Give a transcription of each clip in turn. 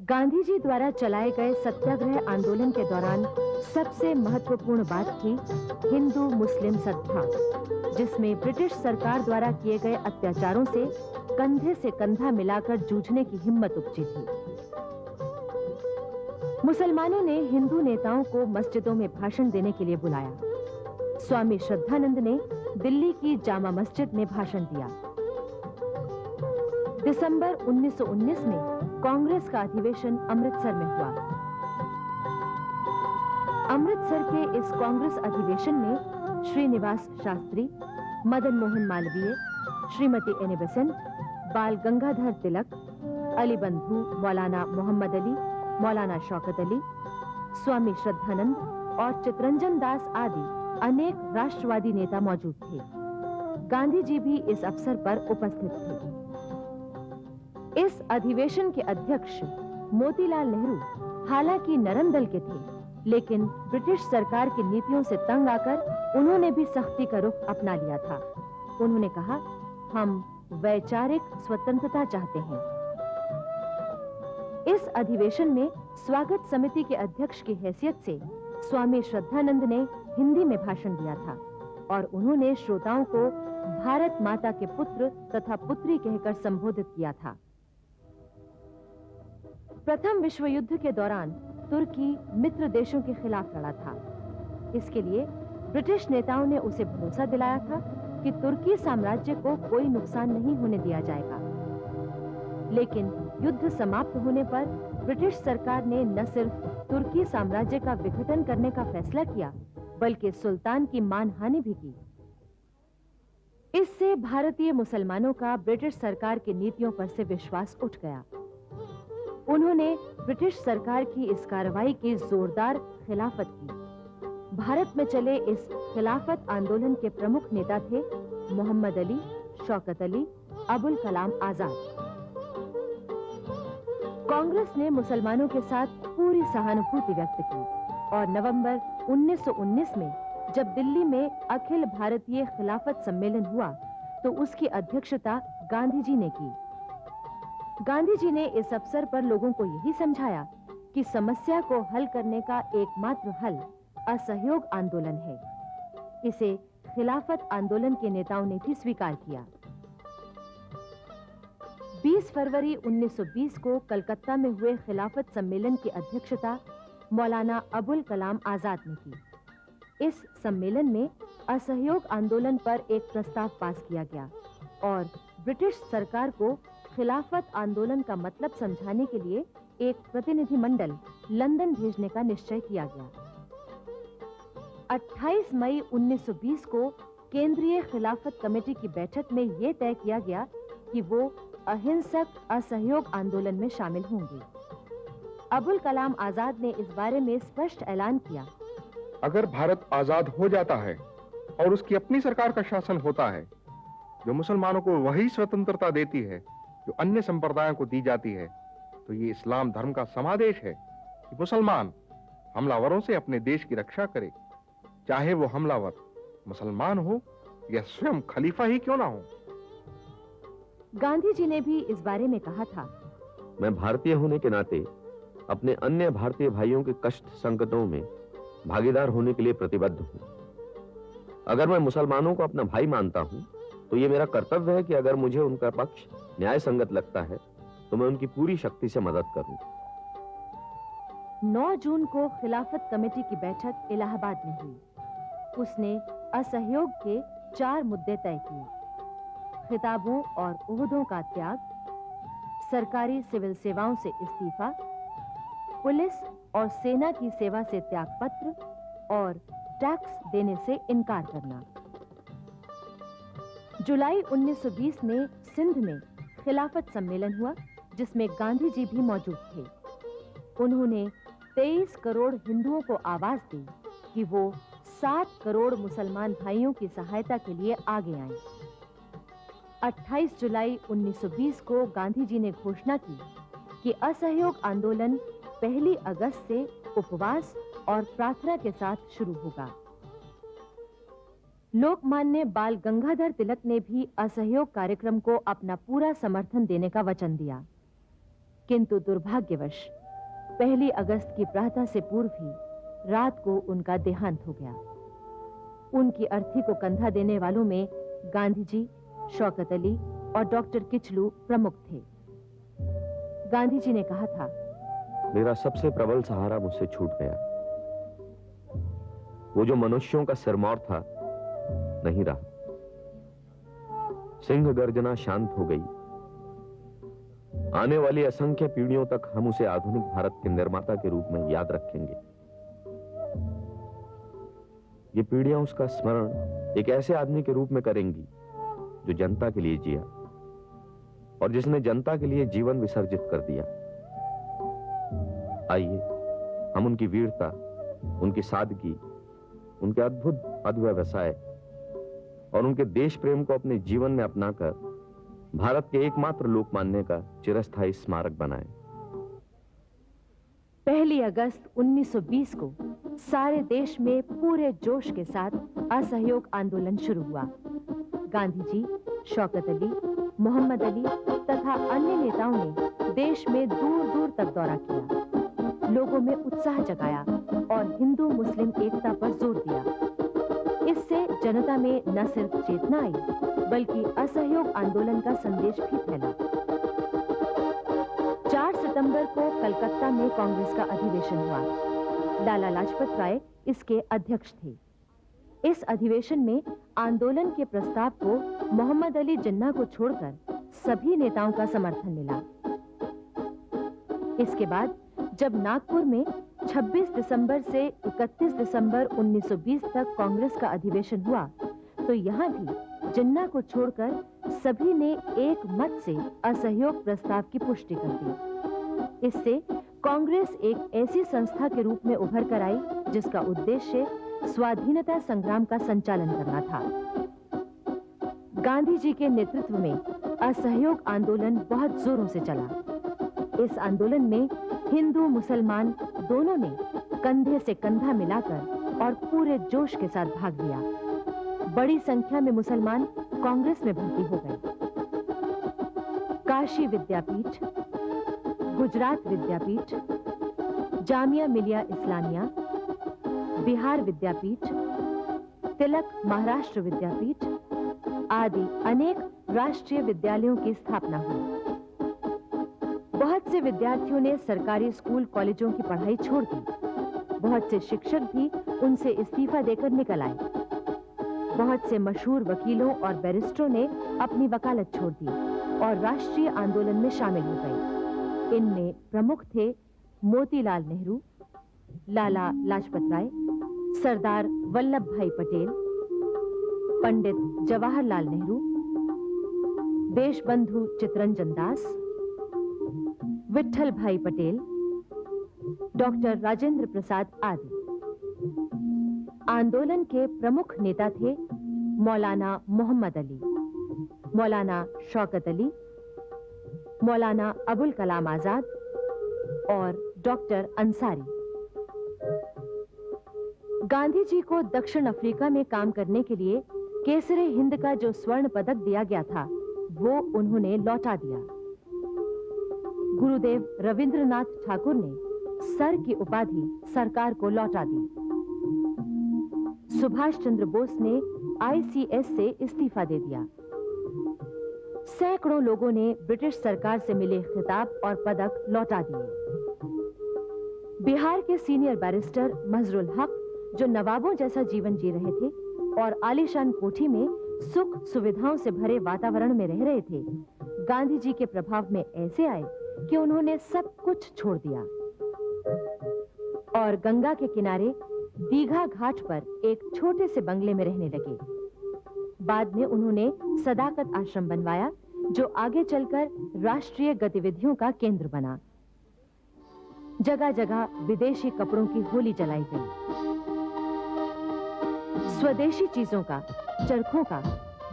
गांधी जी द्वारा चलाए गए सत्याग्रह आंदोलन के दौरान सबसे महत्वपूर्ण बात थी हिंदू मुस्लिम सद्भाव, जिसमें ब्रिटिश सरकार द्वारा किए गए अत्याचारों से कंधा मिलाकर जूझने की हिम्मत उपजी थी। मुसलमानों ने हिंदू नेताओं को मस्जिदों में भाषण देने के लिए बुलाया। स्वामी श्रद्धानंद ने दिल्ली की जामा मस्जिद में भाषण दिया। दिसंबर 1919 में कांग्रेस का अधिवेशन अमृतसर में हुआ। अमृतसर के इस कांग्रेस अधिवेशन में श्रीनिवास शास्त्री, मदन मोहन मालवीय, श्रीमती एनी बेसेंट, बाल गंगाधर तिलक, अली बंधु मौलाना मोहम्मद अली, मौलाना शौकत अली, स्वामी श्रद्धानंद और चितरंजन दास आदि अनेक राष्ट्रवादी नेता मौजूद थे। गांधी जी भी इस अवसर पर उपस्थित थे। इस अधिवेशन के अध्यक्ष मोतीलाल नेहरू हालांकि नरम दल के थे, लेकिन ब्रिटिश सरकार की नीतियों से तंग आकर उन्होंने भी सख्ती का रुख अपना लिया था। उन्होंने कहा, हम वैचारिक स्वतंत्रता चाहते हैं। इस अधिवेशन में स्वागत समिति के अध्यक्ष की हैसियत से स्वामी श्रद्धानंद ने हिंदी में भाषण दिया था और उन्होंने श्रोताओं को भारत माता के पुत्र तथा पुत्री कहकर संबोधित किया था। प्रथम विश्व युद्ध के दौरान तुर्की मित्र देशों के खिलाफ लड़ा था। इसके लिए ब्रिटिश नेताओं ने उसे भरोसा दिलाया था कि तुर्की साम्राज्य को कोई नुकसान नहीं होने दिया जाएगा। लेकिन युद्ध समाप्त होने पर ब्रिटिश सरकार ने न सिर्फ तुर्की साम्राज्य का विघटन करने का फैसला किया, बल्कि सुल्तान की मानहानि भी की। इससे भारतीय मुसलमानों का ब्रिटिश सरकार की नीतियों पर से विश्वास उठ गया। उन्होंने ब्रिटिश सरकार की इस कार्रवाई की जोरदार खिलाफत की। भारत में चले इस खिलाफत आंदोलन के प्रमुख नेता थे मोहम्मद अली, शौकत अली, अबुल कलाम आजाद। कांग्रेस ने मुसलमानों के साथ पूरी सहानुभूति व्यक्त की और नवंबर 1919 में जब दिल्ली में अखिल भारतीय खिलाफत सम्मेलन हुआ तो उसकी अध्यक्षता गांधी जी ने की। गांधी जी ने इस अवसर पर लोगों को यही समझाया कि समस्या को हल करने का एकमात्र हल असहयोग आंदोलन है। इसे खिलाफत आंदोलन के नेताओं ने भी स्वीकार किया। 20 फरवरी 1920 को कलकत्ता में हुए खिलाफत सम्मेलन की अध्यक्षता मौलाना अबुल कलाम आजाद ने की। इस सम्मेलन में असहयोग आंदोलन पर एक प्रस्ताव पास किया गया और ब्रिटिश सरकार को खिलाफत आंदोलन का मतलब समझाने के लिए एक प्रतिनिधिमंडल लंदन भेजने का निश्चय किया गया। 28 मई 1920 को केंद्रीय खिलाफत कमेटी की बैठक में यह तय किया गया कि वो अहिंसक असहयोग आंदोलन में शामिल होंगे। अबुल कलाम आजाद ने इस बारे में स्पष्ट ऐलान किया, अगर भारत आजाद हो जाता है और उसकी अपनी सरकार का शासन होता है जो मुसलमानों को वही स्वतंत्रता देती है जो अन्य संप्रदायों को दी जाती है, तो ये इस्लाम धर्म का समादेश है कि मुसलमान हमलावरों से अपने देश की रक्षा करे, चाहे वो हमलावर मुसलमान हो या स्वयं खलीफा ही क्यों ना हो। गांधी जी ने भी इस बारे में कहा था, मैं भारतीय होने के नाते अपने अन्य भारतीय भाइयों के कष्ट संकटों में भागीदार होने के लिए प्रतिबद्ध हूं। अगर मैं मुसलमानों को अपना भाई मानता हूं, तो ये मेरा कर्तव्य है कि अगर मुझे उनका पक्ष न्याय संगत लगता है तो मैं उनकी पूरी शक्ति से मदद करूं। 9 जून को खिलाफत कमेटी की बैठक इलाहाबाद में हुई। उसने असहयोग के 4 मुद्दे तय किए: खिताबों और ओहदों का त्याग, सरकारी सिविल सेवाओं से इस्तीफा, पुलिस और सेना की सेवा से त्यागपत्र और टैक्स देने से इनकार करना। जुलाई 1920 में सिंध में खिलाफत सम्मेलन हुआ, जिसमें गांधी जी भी मौजूद थे। उन्होंने 23 करोड़ हिंदुओं को आवाज दी कि वो 7 करोड़ मुसलमान भाइयों की सहायता के लिए आगे आएं। 28 जुलाई 1920 को गांधी जी ने घोषणा की कि असहयोग आंदोलन 1 अगस्त से उपवास और प्रार्थना के साथ शुरू होगा। लोकमान्य बाल गंगाधर तिलक ने भी असहयोग कार्यक्रम को अपना पूरा समर्थन देने का वचन दिया। किंतु दुर्भाग्यवश 1 अगस्त की प्रातः से पूर्व ही रात को उनका देहांत हो गया। उनकी अर्थी को कंधा देने वालों में गांधी जी, शौकत अली और डॉक्टर किचलू प्रमुख थे। गांधी जी ने कहा था, मेरा सबसे प्रबल सहारा मुझसे छूट गया। वो जो मनुष्यों का सिरमौर था, नहीं रहा। सिंह गर्जना शांत हो गई। आने वाली असंख्य पीढ़ियों तक हम उसे आधुनिक भारत के निर्माता के रूप में याद रखेंगे। ये पीढ़ियां उसका स्मरण एक ऐसे आदमी के रूप में करेंगी जो जनता के लिए जिया और जिसने जनता के लिए जीवन विसर्जित कर दिया। आइए हम उनकी वीरता, उनकी सादगी, उनके अद्भुत अध्यवसाय और उनके देश प्रेम को अपने जीवन में अपनाकर भारत के एकमात्र लोकमान्य का चिरस्थायी स्मारक बनाएं। 1 अगस्त 1920 को सारे देश में पूरे जोश के साथ असहयोग आंदोलन शुरू हुआ। गांधी जी, शौकत अली, मोहम्मद अली तथा अन्य नेताओं ने देश में दूर दूर तक दौरा किया, लोगों में उत्साह जगाया और हिंदू मुस्लिम एकता पर जोर दिया। इससे जनता में न सिर्फ चेतना आई, बल्कि असहयोग आंदोलन का संदेश भी फैला। 4 सितंबर को कलकत्ता में कांग्रेस का अधिवेशन हुआ। लाला लाजपत राय इसके अध्यक्ष थे। इस अधिवेशन में आंदोलन के प्रस्ताव को मोहम्मद अली जिन्ना को छोड़कर सभी नेताओं का समर्थन मिला। इसके बाद जब नागपुर में 26 दिसंबर से 31 दिसंबर 1920 तक कांग्रेस का अधिवेशन हुआ, तो यहाँ भी जिन्ना को छोड़कर सभी ने एक मत से असहयोग प्रस्ताव की पुष्टि कर दी। इससे कांग्रेस एक ऐसी संस्था के रूप में उभर कर आई जिसका उद्देश्य स्वाधीनता संग्राम का संचालन करना था। गांधी जी के नेतृत्व में असहयोग आंदोलन बहुत जोरों से चला। इस आंदोलन में हिंदू मुसलमान दोनों ने कंधे से कंधा मिलाकर और पूरे जोश के साथ भाग लिया। बड़ी संख्या में मुसलमान कांग्रेस में भर्ती हो गए। काशी विद्यापीठ, गुजरात विद्यापीठ, जामिया मिलिया इस्लामिया, बिहार विद्यापीठ, तिलक महाराष्ट्र विद्यापीठ आदि अनेक राष्ट्रीय विद्यालयों की स्थापना हुई। बहुत से विद्यार्थियों ने सरकारी स्कूल कॉलेजों की पढ़ाई छोड़ दी। बहुत से शिक्षक भी उनसे इस्तीफा देकर निकल आए। बहुत से मशहूर वकीलों और बैरिस्टरों ने अपनी वकालत छोड़ दी और राष्ट्रीय आंदोलन में शामिल हो गए। इनमें प्रमुख थे मोतीलाल नेहरू, लाला लाजपत राय, सरदार वल्लभ भाई पटेल, पंडित जवाहरलाल नेहरू, देशबंधु चित्तरंजन दास, विट्ठल भाई पटेल, डॉक्टर राजेंद्र प्रसाद आदि। आंदोलन के प्रमुख नेता थे मौलाना मोहम्मद अली, मौलाना शौकत अली, मौलाना अबुल कलाम आजाद और डॉक्टर अंसारी। गांधी जी को दक्षिण अफ्रीका में काम करने के लिए केसरे हिंद का जो स्वर्ण पदक दिया गया था, वो उन्होंने लौटा दिया। गुरुदेव रविंद्रनाथ ठाकुर ने सर की उपाधि सरकार को लौटा दी। सुभाष चंद्र बोस ने आईसीएस से इस्तीफा दे दिया। सैकड़ों लोगों ने ब्रिटिश सरकार से मिले खिताब और पदक लौटा दिए। बिहार के सीनियर बैरिस्टर मजरुल हक, जो नवाबों जैसा जीवन जी रहे थे और आलीशान कोठी में सुख सुविधाओं से भरे वातावरण में रह रहे थे, गांधी जी के प्रभाव में ऐसे आए कि उन्होंने सब कुछ छोड़ दिया और गंगा के किनारे दीघा घाट पर एक छोटे से बंगले में रहने लगे। बाद में उन्होंने सदाकत आश्रम बनवाया, जो आगे चलकर राष्ट्रीय गतिविधियों का केंद्र बना। जगह जगह विदेशी कपड़ों की होली जलाई गई। स्वदेशी चीजों का, चरखों का,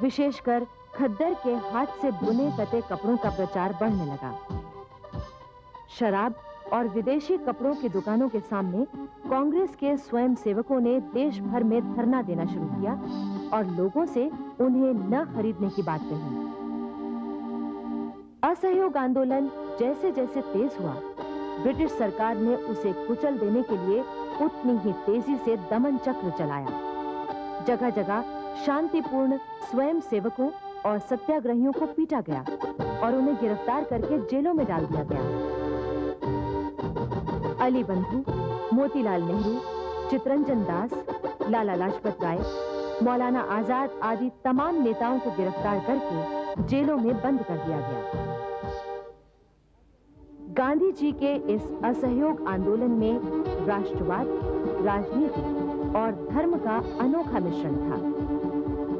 विशेषकर खद्दर के हाथ से बुने कते कपड़ों का प्रचार बढ़ने लगा। शराब और विदेशी कपड़ों की दुकानों के सामने कांग्रेस के स्वयं सेवकों ने देश भर में धरना देना शुरू किया और लोगों से उन्हें न खरीदने की बात कही। असहयोग आंदोलन जैसे जैसे तेज हुआ, ब्रिटिश सरकार ने उसे कुचल देने के लिए उतनी ही तेजी से दमन चक्र चलाया। जगह जगह शांतिपूर्ण स्वयं सेवकों और सत्याग्रहियों को पीटा गया और उन्हें गिरफ्तार करके जेलों में डाल दिया गया। अली बंधु, मोतीलाल नेहरू, चितरंजन दास, लाला लाजपत राय, मौलाना आजाद आदि तमाम नेताओं को गिरफ्तार करके जेलों में बंद कर दिया गया। गांधी जी के इस असहयोग आंदोलन में राष्ट्रवाद, राजनीति और धर्म का अनोखा मिश्रण था।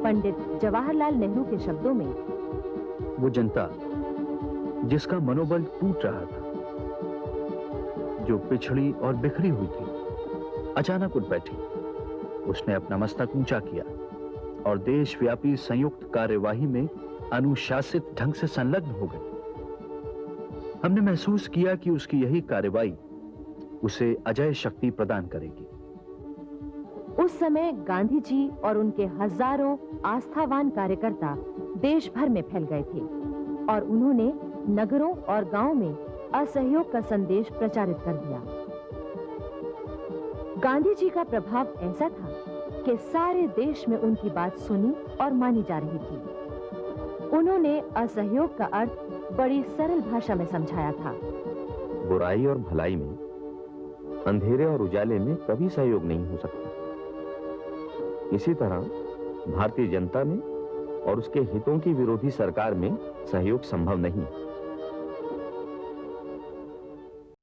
पंडित जवाहरलाल नेहरू के शब्दों में, वो जनता जिसका मनोबल टूट रहा था, जो पिछड़ी और बिखरी हुई थी, अचानक उठ बैठी। उसने अपना मस्तक ऊंचा किया और देशव्यापी संयुक्त कार्यवाही में अनुशासित ढंग से संलग्न हो गई। हमने महसूस किया कि उसकी यही कार्यवाही उसे अजय शक्ति प्रदान करेगी। उस समय गांधी जी और उनके हजारों आस्थावान कार्यकर्ता देश भर में फैल गए थे और उन्होंने नगरों और गांवों में असहयोग का संदेश प्रचारित कर दिया। गांधी जी का प्रभाव ऐसा था कि सारे देश में उनकी बात सुनी और मानी जा रही थी। उन्होंने असहयोग का अर्थ बड़ी सरल भाषा में समझाया था। बुराई और भलाई में, अंधेरे और उजाले में कभी सहयोग नहीं हो सकता। इसी तरह भारतीय जनता में और उसके हितों की विरोधी सरकार में सहयोग संभव नहीं।